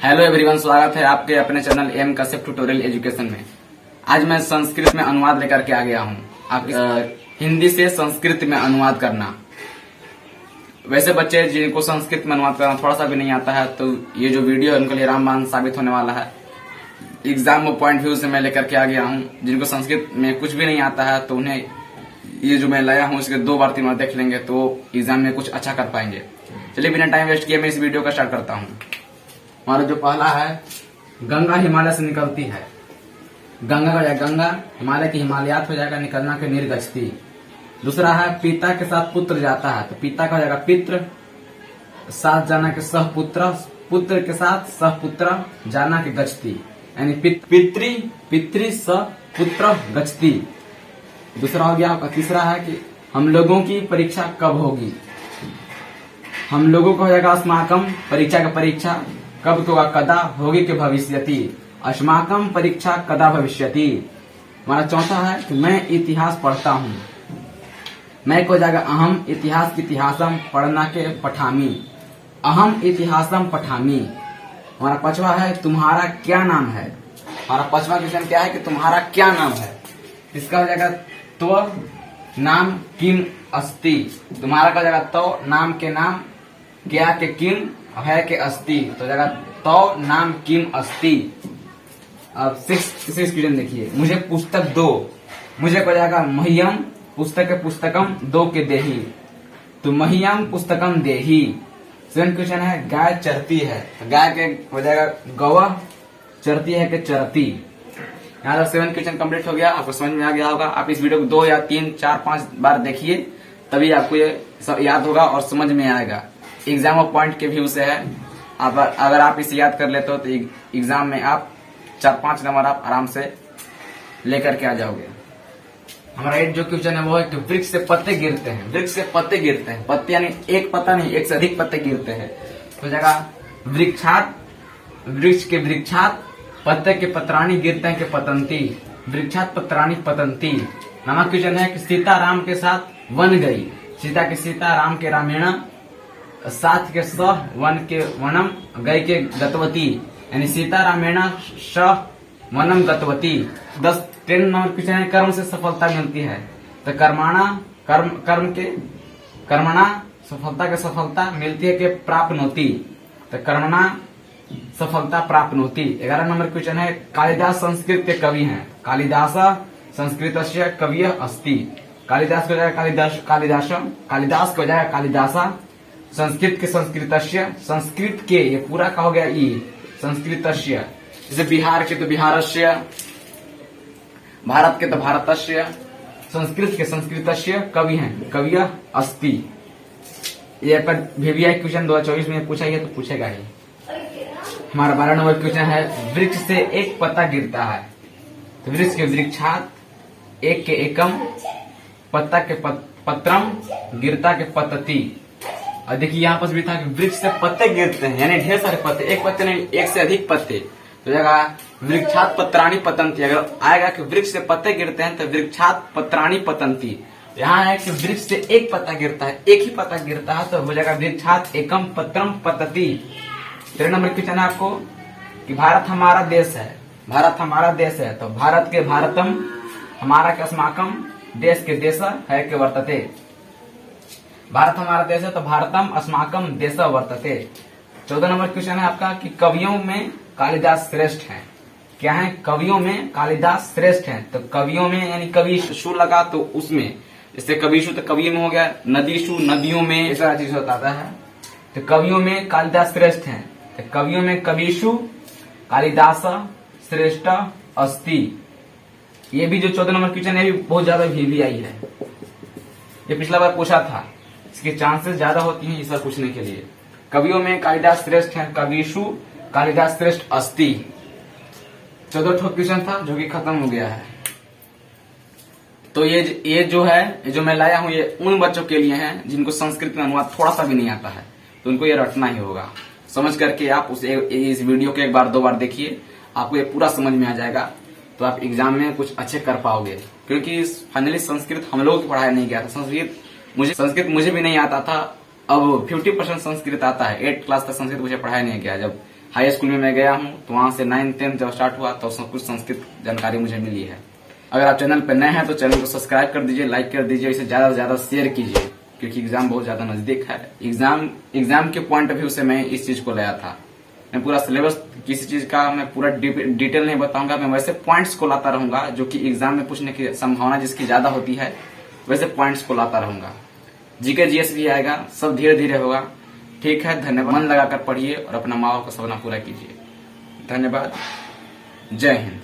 Hello everyone, स्वागत है आपके अपने channel M Kashyap tutorial education में। आज मैं संस्कृत में अनुवाद लेकर के आ गया हूँ। आप हिंदी से संस्कृत में अनुवाद करना। वैसे बच्चे जिनको संस्कृत में अनुवाद करना थोड़ा सा भी नहीं आता है तो ये जो वीडियो है उनके लिए रामबाण साबित होने वाला है। एग्जाम पॉइंट व्यू से मैं लेकर के आ गया हूँ। जिनको संस्कृत में कुछ भी नहीं आता है तो उन्हें ये जो मैं लाया हूँ इसके 2 बार 3 बार देख लेंगे तो एग्जाम में कुछ अच्छा कर पाएंगे। चलिए बिना टाइम वेस्ट किए मैं इस वीडियो का स्टार्ट करता हूँ। हमारा जो पहला है, गंगा हिमालय से निकलती है। गंगा का जाएगा गंगा, हिमालय की हिमालयात हो जाएगा निकलना के निर्गछती। दूसरा है, पिता के साथ पुत्र जाता है तो पिता का हो जाएगा पित्र, साथ जाना के सहपुत्र, पुत्र के साथ सहपुत्र जाना के गच्छति, यानी पितृ सपुत्र गच्छति। दूसरा हो गया आपका। तीसरा है कि हम लोगों की परीक्षा कब होगी। हम लोगों का हो जाएगा अस्माकम, परीक्षा का परीक्षा कब तो कदा होगी के भविष्यति, अस्माकम परीक्षा कदा भविष्यति। हमारा चौथा है कि मैं इतिहास पढ़ता हूँ। मैं को जाएगा अहम, इतिहास की इतिहासम पढ़ना के पठामी, अहम इतिहासम पठामी। हमारा पांचवा है, तुम्हारा क्या नाम है। हमारा पांचवा क्वेश्चन क्या है कि तुम्हारा क्या नाम है। इसका हो जाएगा तो नाम किम अस्ति। तुम्हारा का जाएगा तो नाम के नाम, क्या के किम, है के अस्ति, तो जाएगा तो नाम किम अस्ति। अब 6 क्वेश्चन देखिए। मुझे पुस्तक दो। मुझे को जाएगा मह्यम, पुस्तक पुस्तकम दो के देही, तो मह्यम पुस्तकम देही। 7 क्वेश्चन है, गाय चरती है तो गाय के हो जाएगा गौवा, चरती है के चरती। यहाँ तक 7 क्वेश्चन कंप्लीट हो गया। आपको समझ में आ गया होगा। आप इस वीडियो को 2 या 3 4 5 बार देखिए तभी आपको ये सब याद होगा और समझ में आएगा। एग्जाम और पॉइंट के व्यू से है। अगर आप इसे याद कर लेते हो तो एग्जाम में आप 4-5 नंबर आप आराम से लेकर के आ जाओगे। हमारा 8 जो क्वेश्चन है वो है कि वृक्ष से पत्ते गिरते हैं। वृक्ष से पत्ते गिरते हैं, पत्ते यानी एक पत्ता नहीं, एक से अधिक पत्ते गिरते हैं तो जगह वृक्षात, वृक्ष के वृक्षात, पत्ते के पत्राणी गिरते हैं के पतंती, वृक्षात पत्राणी पतंती। नामक क्वेश्चन है कि सीता राम के साथ वन गई। सीता के सीता, राम के रामेण, साथ के सह, वन के वनम, गई के गतवती, यानी सीता रामेण सह वनम गतवती। 10 नंबर क्वेश्चन है, कर्म से सफलता मिलती है तो कर्मणा, कर्मणा सफलता के सफलता मिलती है के प्राप्नोति, तो कर्मणा सफलता प्राप्नोति। 11 नंबर क्वेश्चन है, कालिदास संस्कृत के कवि हैं। कालिदास संस्कृतस्य कवियः अस्ति। कालिदास को जाएगा कालिदास को जाएगा कालिदासा। संस्कृत के संस्कृतस्य, संस्कृत के ये पूरा का हो गया ई, संस्कृतस्य। जैसे बिहार के तो बिहारस्य, भारत के तो भारतस्य, संस्कृत के संस्कृतस्य कवि हैं, कवियः अस्ति। ये VVI क्वेश्चन 2024 में पूछा गया तो पूछेगा ही। हमारा 12 नंबर क्वेश्चन है, वृक्ष से एक पत्ता गिरता है तो वृक्ष के वृक्षात, एक के एकम, पत्ता के पत्रम, गिरता के पतती। और देखिए यहाँ पर भी था कि वृक्ष से पत्ते गिरते हैं, यानी ढेर सारे पत्ते, एक पत्ते नहीं, एक से अधिक पत्ते, तो जगह वृक्षात पत्राणी पतंती। अगर आएगा कि वृक्ष से पत्ते गिरते हैं तो वृक्षात पत्राणी पतंती। यहाँ है कि वृक्ष से एक पत्ता गिरता है, एक ही पत्ता गिरता है तो हो जाएगा वृक्षात एकम पत्रम पतती। 13 नंबर क्वेश्चन है आपको कि भारत हमारा देश है। भारत हमारा देश है तो भारत के भारतम, हमारा के अस्माकम, देश के देश है के वर्तते। भारत हमारा देश है तो भारतम अस्माकम देश वर्तते। 14 नंबर क्वेश्चन है आपका कि कवियों में कालिदास श्रेष्ठ हैं। क्या है? कवियों में कालिदास श्रेष्ठ हैं। तो कवियों में यानी कवि शु लगा तो उसमें, जैसे कविशु तो कवि में हो गया, नदीशु नदियों में, ऐसा चीज होता है। तो कवियों में कालिदास श्रेष्ठ हैं तो कवियों में कविशु कालिदास श्रेष्ठ अस्ति। ये भी जो 14 नंबर क्वेश्चन है भी बहुत ज्यादा VVI है। ये पिछला बार पूछा था, इसके चांसेस ज्यादा होती हैं इस बार पूछने के लिए। कवियों में कालिदास श्रेष्ठ है, कविशु कालिदास श्रेष्ठ अस्ति। 14 क्वेश्चन था जो कि खत्म हो गया है। तो ये जो है, ये जो मैं लाया हूँ ये उन बच्चों के लिए है जिनको संस्कृत में अनुवाद थोड़ा सा भी नहीं आता है, तो उनको ये रटना ही होगा। समझ करके आप इस वीडियो को 1 बार 2 बार देखिए, आपको ये पूरा समझ में आ जाएगा तो आप एग्जाम में कुछ अच्छे कर पाओगे। क्योंकि फाइनली संस्कृत हम लोगों की पढ़ाया नहीं गया था। संस्कृत मुझे भी नहीं आता था। अब 50% संस्कृत आता है। 8th क्लास तक संस्कृत मुझे पढ़ाया नहीं गया। जब हाई स्कूल में मैं गया हूँ, तो वहां से 9th 10th जब स्टार्ट हुआ तो सब कुछ संस्कृत जानकारी मुझे मिली है। अगर आप चैनल पर नए हैं तो चैनल को सब्सक्राइब कर दीजिए, लाइक कर दीजिए, इसे ज्यादा से ज्यादा शेयर कीजिए, क्योंकि एग्जाम बहुत ज्यादा नजदीक है। एग्जाम के पॉइंट ऑफ व्यू से मैं इस चीज को लाया था। मैं पूरा सिलेबस किसी चीज का मैं पूरा डिटेल नहीं बताऊंगा, मैं वैसे पॉइंट्स को लाता रहूंगा जो कि एग्जाम में पूछने की संभावना जिसकी ज्यादा होती है, वैसे पॉइंट्स को लाता रहूंगा। जीके जीएस भी आएगा, सब धीरे धीरे होगा। ठीक है, धन्यवाद। मन लगाकर पढ़िए और अपना माँ बाप का सपना पूरा कीजिए। धन्यवाद। जय हिंद।